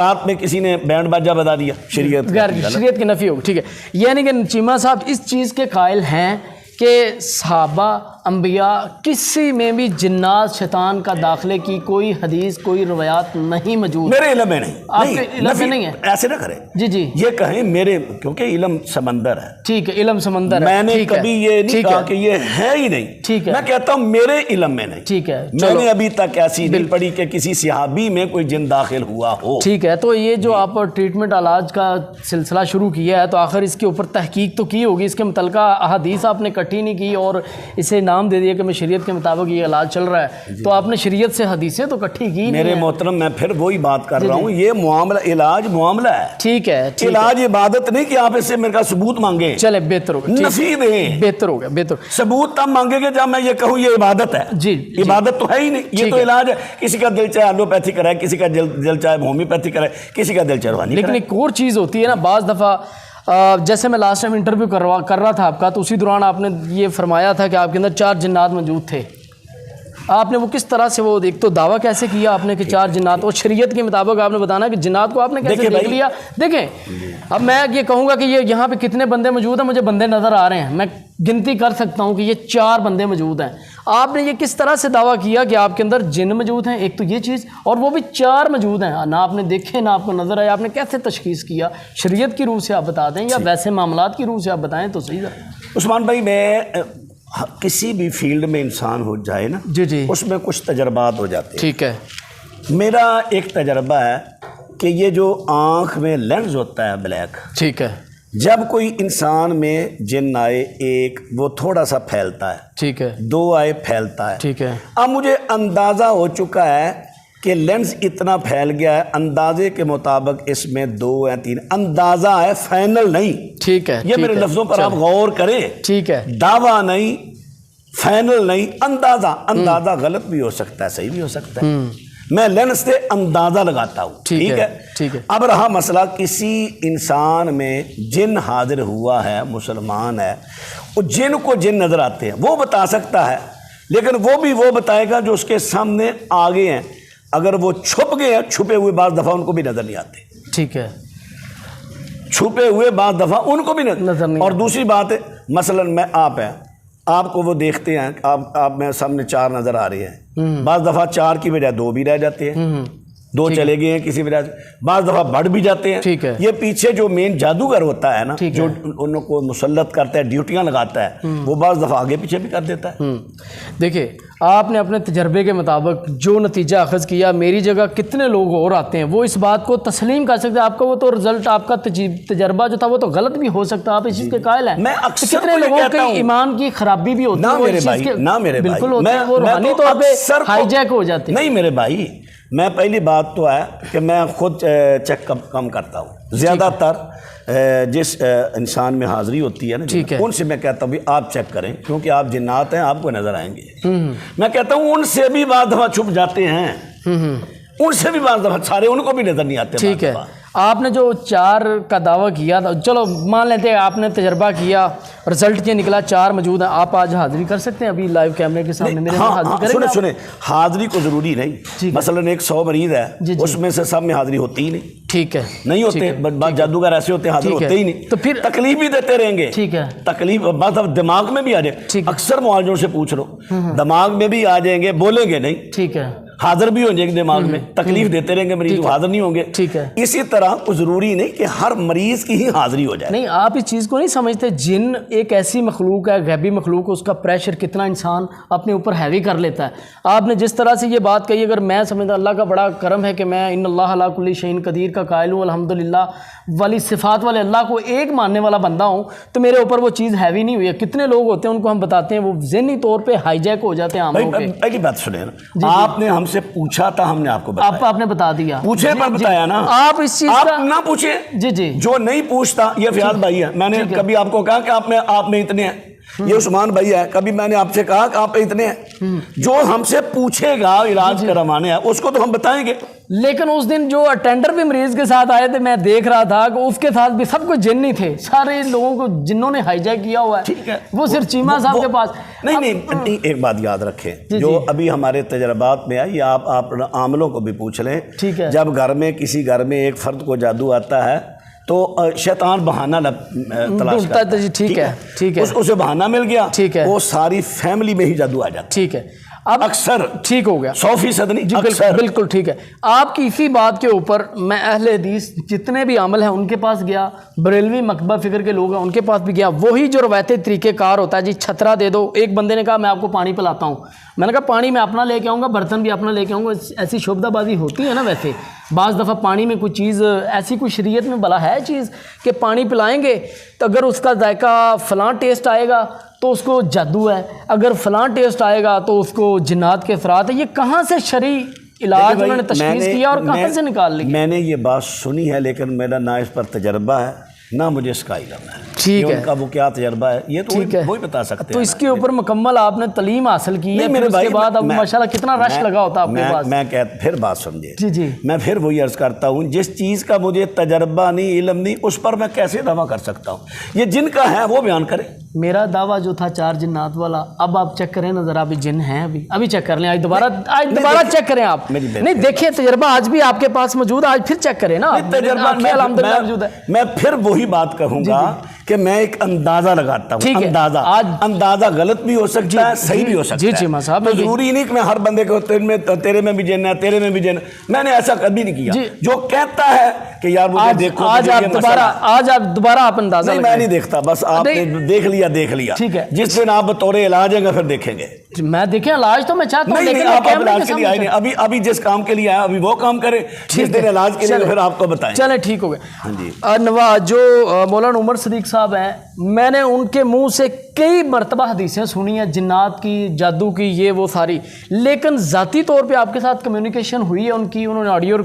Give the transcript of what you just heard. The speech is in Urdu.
آپ میں کسی نے بینڈ باجا بتا دیا، شریعت کی نفی ہوگی. ٹھیک ہے، یعنی کہ چیمہ صاحب اس چیز کے قائل ہیں کہ صحابہ انبیاء کسی میں بھی جنات شیطان کا داخلے کی کوئی حدیث کوئی روایات نہیں موجود. میرے علم میں نہیں. آپ کے علم میں نہیں ہے؟ ایسے نہ کریں جی جی، یہ کہیں میرے، کیونکہ علم سمندر ہے. ٹھیک ہے، علم سمندر ہے. میں نے کبھی یہ نہیں کہا کہ یہ ہے ہی نہیں. ٹھیک ہے، میں کہتا ہوں میرے علم میں نہیں. ٹھیک ہے، میں نے ابھی تک ایسی نہیں پڑھی کہ کسی صحابی میں کوئی جن داخل ہوا ہو. ٹھیک ہے، تو یہ جو آپ ٹریٹمنٹ علاج کا سلسلہ شروع کیا ہے تو آخر اس کے اوپر تحقیق تو کی ہوگی، اس کے متعلقہ احادیث آپ نے اکٹھی نہیں کی اور اسے نام دے دیا کہ میں شریعت کے مطابق یہ علاج چل رہا ہے. تو آپ نے شریعت سے حدیثیں تو اکٹھی کی. میرے محترم میں پھر وہی بات کر رہا ہوں، یہ معاملہ علاج معاملہ ہے. ٹھیک ہے، علاج عبادت نہیں کہ آپ اس سے میرے کا ثبوت مانگیں. چلے بہتر ہوگا، نفی دیں. بہتر ہوگا، بہتر. ثبوت تب مانگیں گے جب میں یہ کہوں یہ عبادت ہے. جی، عبادت تو ہے ہی نہیں، یہ تو علاج ہے. کسی کا دل چاہے ایلوپیتھی کرائے، کسی کا دل چاہے ہومیوپیتھی کرائے، کسی کا دل چاہے روحانی. لیکن ایک اور چیز ہوتی ہے نا، بعض دفعہ جیسے میں لاسٹ ٹائم انٹرویو کر رہا تھا آپ کا، تو اسی دوران آپ نے یہ فرمایا تھا کہ آپ کے اندر 4 جنات موجود تھے. آپ نے وہ کس طرح سے، وہ ایک تو دعویٰ کیسے کیا آپ نے کہ 4 جنات، اور شریعت کے مطابق آپ نے بتانا کہ جنات کو آپ نے کیسے دیکھ لیا. دیکھیں اب میں یہ کہوں گا کہ یہ یہاں پہ کتنے بندے موجود ہیں، مجھے بندے نظر آ رہے ہیں، میں گنتی کر سکتا ہوں کہ یہ 4 بندے موجود ہیں. آپ نے یہ کس طرح سے دعویٰ کیا کہ آپ کے اندر جن موجود ہیں، ایک تو یہ چیز، اور وہ بھی 4 موجود ہیں، نہ آپ نے دیکھے نہ آپ کو نظر آئے. آپ نے کیسے تشخیص کیا؟ شریعت کی روح سے آپ بتا دیں یا ویسے معاملات کی روح سے آپ بتائیں تو صحیح ہے. عثمان بھائی، میں کسی بھی فیلڈ میں انسان ہو جائے نا، جی جی، اس میں کچھ تجربات ہو جاتے ہیں. ٹھیک ہے. میرا ایک تجربہ ہے کہ یہ جو آنکھ میں لینز ہوتا ہے بلیک، ٹھیک ہے، جب کوئی انسان میں جن آئے، ایک وہ تھوڑا سا پھیلتا ہے، ٹھیک ہے، 2 آئے پھیلتا ہے. ٹھیک ہے. اب مجھے اندازہ ہو چکا ہے کہ لینز اتنا پھیل گیا ہے، اندازے کے مطابق اس میں 2 یا 3، اندازہ ہے، فائنل نہیں. ٹھیک ہے، یہ میرے لفظوں پر آپ غور کریں. ٹھیک ہے، دعویٰ نہیں، فائنل نہیں، اندازہ غلط بھی ہو سکتا ہے، صحیح بھی ہو سکتا ہے. میں لینس سے اندازہ لگاتا ہوں. ٹھیک ہے، ٹھیک ہے. اب رہا مسئلہ کسی انسان میں جن حاضر ہوا ہے، مسلمان ہے، وہ جن کو جن نظر آتے ہیں وہ بتا سکتا ہے، لیکن وہ بھی وہ بتائے گا جو اس کے سامنے آگے ہیں. اگر وہ چھپ گئے ہیں، چھپے ہوئے بعض دفعہ ان کو بھی نظر نہیں آتے. ٹھیک ہے، چھپے ہوئے بعض دفعہ ان کو بھی نظر نہیں. اور دوسری بات ہے، مثلا میں آپ کو وہ دیکھتے ہیں، آپ میں سامنے 4 نظر آ رہے ہیں، بعض دفعہ 4 کی بجائے 2 بھی رہ جاتے ہیں، 2 چلے گئے ہیں کسی وجہ سے، بعض دفعہ بڑھ بھی جاتے ہیں. ٹھیک ہے. یہ پیچھے جو مین جادوگر ہوتا ہے نا، جو ان کو مسلط کرتا ہے، ڈیوٹیاں لگاتا ہے، وہ بعض دفعہ آگے پیچھے بھی کر دیتا ہے. دیکھیں آپ نے اپنے تجربے کے مطابق جو نتیجہ اخذ کیا، میری جگہ کتنے لوگ اور آتے ہیں وہ اس بات کو تسلیم کر سکتے ہیں. آپ کا وہ تو رزلٹ، آپ کا تجربہ جو تھا وہ تو غلط بھی ہو سکتا ہے، آپ اس چیز کے قائل ہیں. میں اکثر کتنے لوگوں کے ایمان کی خرابی بھی ہوتی ہے، نہ میرے بھائی، بالکل ہوتی ہے، وہ روحانی طور پہ ہائی جیک ہو جاتے ہیں. نہیں میرے بھائی، میں پہلی بات تو ہے کہ میں خود چیک کم کرتا ہوں. زیادہ تر جس انسان میں حاضری ہوتی ہے نا، ان سے میں کہتا ہوں بھی آپ چیک کریں، کیونکہ آپ جنات ہیں، آپ کو نظر آئیں گے. میں کہتا ہوں ان سے بھی بعض دفعہ چھپ جاتے ہیں، ان سے بھی بعض دفعہ سارے ان کو بھی نظر نہیں آتے. ٹھیک ہے. آپ نے جو 4 کا دعویٰ کیا تھا، چلو مان لیتے ہیں آپ نے تجربہ کیا، رزلٹ یہ نکلا 4 موجود ہیں، آپ آج حاضری کر سکتے ہیں ابھی لائیو کیمرے کے سامنے میرے ساتھ حاضری کریں گے؟ سنیں، حاضری کو ضروری نہیں. مثلا ایک 100 مریض ہے، اس میں سے سب میں حاضری ہوتی ہی نہیں. ٹھیک ہے، نہیں ہوتے، بعض جادوگر ایسے ہوتے ہیں حاضر ہوتے ہی نہیں، تو پھر تکلیف بھی دیتے رہیں گے. ٹھیک ہے، تکلیف بعض دماغ میں بھی آ جائے. اکثر معالجوں سے پوچھ لو، دماغ میں بھی آ جائیں گے، بولیں گے نہیں. ٹھیک ہے، حاضر بھی ہو جائیں گے دماغ میں، تکلیف دیتے رہیں گے مریض، حاضر نہیں ہوں گے. ٹھیک ہے. اسی طرح کو ضروری نہیں کہ ہر مریض کی ہی حاضری ہو جائے. نہیں، آپ اس چیز کو نہیں سمجھتے، جن ایک ایسی مخلوق ہے، غیبی مخلوق، اس کا پریشر کتنا انسان اپنے اوپر ہیوی کر لیتا ہے. آپ نے جس طرح سے یہ بات کہی، اگر میں سمجھتا اللہ کا بڑا کرم ہے کہ میں ان اللہ علی کل شیء قدیر کا قائل ہوں، الحمدللہ والی صفات والے اللہ کو ایک ماننے والا بندہ ہوں، تو میرے اوپر وہ چیز ہیوی نہیں ہوئی ہے. کتنے لوگ ہوتے ہیں ان کو ہم بتاتے ہیں، وہ ذہنی طور پہ ہائی جیک ہو جاتے ہیں. پہلی بات سنیں نا، آپ نے ہم سے پوچھا تھا، ہم نے آپ کو بتایا. آپ نے بتا دیا، پوچھے پر بتایا نا. آپ اس چیز کا نہ پوچھے. جی جی، جو نہیں پوچھتا، یہ فیاض بھائی ہے، میں نے کبھی آپ کو کہا کہ آپ میں اتنے ہیں. یہ عثمان بھائی ہے، کبھی میں نے آپ سے کہا کہ آپ اتنے ہیں. جو ہم سے پوچھے گا علاج کروانے ہے، اس کو تو ہم بتائیں گے. لیکن اس دن جو اٹینڈر بھی مریض کے ساتھ آئے تھے میں دیکھ رہا تھا کہ اس کے ساتھ بھی سب کچھ جن نہیں تھے, سارے لوگوں کو جنوں نے ہائی جیک کیا ہوا ہے. ٹھیک ہے, وہ صرف چیمہ صاحب کے پاس نہیں ایک بات یاد رکھیں جو ابھی ہمارے تجربات میں ہے, یہ آپ عاملوں کو بھی پوچھ لیں. ٹھیک ہے, جب کسی گھر میں ایک فرد کو جادو آتا ہے تو شیطان بہانہ تلاش کرتا ہے. ٹھیک ہے, ٹھیک ہے, اسے بہانہ مل گیا, ٹھیک ہے, وہ ساری فیملی میں ہی جادو آ جاتا. ٹھیک ہے, اب اکثر ٹھیک ہو گیا, 100% نہیں, اکثر بالکل ٹھیک ہے. آپ کی اسی بات کے اوپر میں اہل حدیث جتنے بھی عامل ہیں ان کے پاس گیا, بریلوی مکتبہ فکر کے لوگ ہیں ان کے پاس بھی گیا. وہی جو روایتی طریقہ کار ہوتا ہے, جی چھترا دے دو. ایک بندے نے کہا میں آپ کو پانی پلاتا ہوں, میں نے کہا پانی میں اپنا لے کے آؤں گا, برتن بھی اپنا لے کے آؤں گا. ایسی شعبدہ بازی ہوتی ہے نا. ویسے بعض دفعہ پانی میں کوئی چیز ایسی کوئی شریعت میں بلا ہے چیز کہ پانی پلائیں گے تو اگر اس کا ذائقہ فلاں ٹیسٹ آئے گا تو اس کو جادو ہے, اگر فلاں ٹیسٹ آئے گا تو اس کو جنات کے اثرات ہے. یہ کہاں سے شرعی علاج انہوں نے تشخیص کیا اور کہاں سے نکال لیا؟ میں نے یہ بات سنی ہے لیکن میرا نہ اس پر تجربہ ہے نہ مجھے اس کا علم ہے. ٹھیک ہے, ان کا وہ کیا تجربہ ہے یہ تو وہی بتا سکتے ہیں. تو اس کے اوپر مکمل آپ نے تعلیم حاصل کی ہے, میرے اس کے بعد اب ماشاءاللہ کتنا رش لگا ہوتا آپ کے پاس. میں پھر بات سمجھے, جی جی, میں پھر وہی عرض کرتا ہوں, جس چیز کا مجھے تجربہ نہیں, علم نہیں, اس پر میں کیسے دعویٰ کر سکتا ہوں؟ یہ جن کا ہے وہ بیان کرے. میرا دعویٰ جو تھا 4 جنات والا, اب آپ چیک کریں نا ذرا, ابھی جن ہیں, ابھی چیک کر لیں, آج دوبارہ چیک کریں آپ. نہیں دیکھیں تجربہ آج بھی آپ کے پاس موجود ہے, آج پھر چیک کریں نا. میں پھر وہی بات کہوں گا کہ میں ایک اندازہ لگاتا ہوں. اندازہ غلط بھی ہو سکتا ہے, صحیح بھی ہو سکتا ہے. جی چیمہ صاحب, ضروری نہیں کہ میں ہر بندے کو تیرے میں بھی جن ہے, تیرے میں بھی جن. میں نے ایسا کبھی نہیں کیا. جو کہتا ہے کہ یار مجھے دیکھو, آج آپ دوبارہ آپ اندازہ میں نہیں دیکھتا, بس آپ نے دیکھ لیا. ٹھیک ہے, جس دن آپ بطور علاج ہیں گا پھر دیکھیں گے. میں دیکھیں علاج تو میں چاہتا ہوں, نہیں آپ علاج کے لیے آئے نہیں, ابھی جس کام کے لیے آئے ابھی وہ کام کریں, جس دن علاج کے لیے پھر آپ کو بتائیں. چلیں ٹھیک ہو گیا. ہاں جی, جو مولانا عمر صدیق صاحب ہیں, میں نے ان کے منہ سے کئی مرتبہ حدیثیں سنی ہیں جنات کی, جادو کی, یہ وہ ساری, لیکن ذاتی طور پہ آپ کے ساتھ کمیونیکیشن ہوئی ہے ان کی, انہوں نے آڈیو